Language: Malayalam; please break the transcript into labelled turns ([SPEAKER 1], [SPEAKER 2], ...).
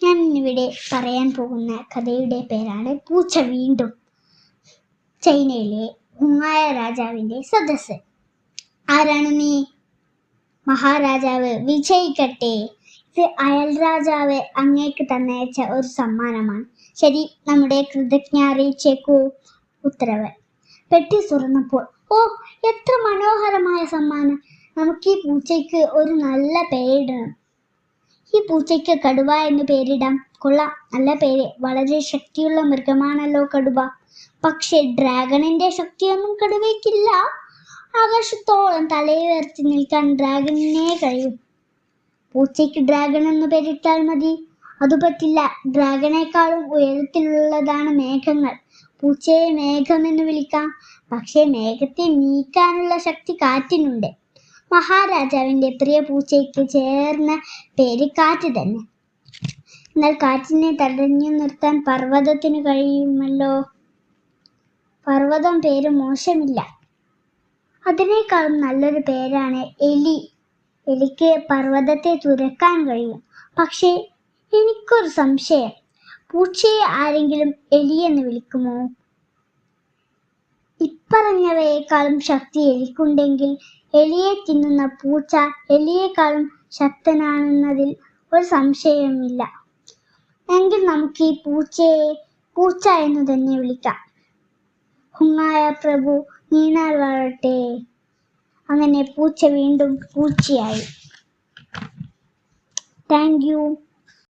[SPEAKER 1] ഞാൻ ഇന്നിവിടെ പറയാൻ പോകുന്ന കഥയുടെ പേരാണ് പൂച്ച വീണ്ടും. ചൈനയിലെ ഹുങ്ങായ രാജാവിന്റെ സദസ്സ്. ആരാണ് നീ? മഹാരാജാവ്. വിജയിക്കട്ടെ. ഇത് അയൽ രാജാവ് അങ്ങേക്ക് തന്നയച്ച ഒരു സമ്മാനമാണ്. ശരി, നമ്മുടെ കൃതജ്ഞ അറിയിച്ചേക്കൂ. ഉത്തരവ്. പെട്ടി തുറന്നപ്പോൾ, ഓ, എത്ര മനോഹരമായ സമ്മാനം! നമുക്ക് ഈ പൂച്ചയ്ക്ക് ഒരു നല്ല പേരിടണം. ഈ പൂച്ചയ്ക്ക് കടുവ എന്ന് പേരിടാം. കൊള്ളാം, നല്ല പേര്. വളരെ ശക്തിയുള്ള മൃഗമാണല്ലോ കടുവ. പക്ഷെ ഡ്രാഗണിന്റെ ശക്തിയൊന്നും കടുവയ്ക്കില്ല. ആകാശത്തോളം തലയുയർത്തി നിൽക്കാൻ ഡ്രാഗണിനെ കഴിയും. പൂച്ചയ്ക്ക് ഡ്രാഗൺ എന്ന് പേരിട്ടാൽ മതി. അത് പറ്റില്ല. ഡ്രാഗണേക്കാളും ഉയരത്തിലുള്ളതാണ് മേഘങ്ങൾ. പൂച്ചയെ മേഘം എന്ന് വിളിക്കാം. പക്ഷേ മേഘത്തെ നീക്കാനുള്ള ശക്തി കാറ്റിനുണ്ട്. മഹാരാജാവിന്റെ പ്രിയ പൂച്ചയ്ക്ക് ചേർന്ന പേര് കാറ്റ് തന്നെ. എന്നാൽ കാറ്റിനെ തടഞ്ഞു നിർത്താൻ പർവ്വതത്തിന് കഴിയുമല്ലോ. പർവ്വതം പേര് മോശമില്ല. അതിനേക്കാളും നല്ലൊരു പേരാണ് എലി. എലിക്ക് പർവ്വതത്തെ തുരക്കാൻ കഴിയും. പക്ഷേ എനിക്കൊരു സംശയം. പൂച്ചയെ ആരെങ്കിലും എലി എന്ന് വിളിക്കുമോ? ഇപ്പറഞ്ഞവയേക്കാളും ശക്തി എലിക്കുണ്ടെങ്കിൽ എലിയെ തിന്നുന്ന പൂച്ച എലിയേക്കാളും ശക്തനാണെന്നതിൽ ഒരു സംശയവുമില്ല. എങ്കിൽ നമുക്ക് ഈ പൂച്ചയെ പൂച്ച എന്ന് തന്നെ വിളിക്കാം. ഹുങ്ങായ പ്രഭു നീണാൾ വാഴട്ടെ. അങ്ങനെ പൂച്ച വീണ്ടും പൂച്ചയായി. Thank you.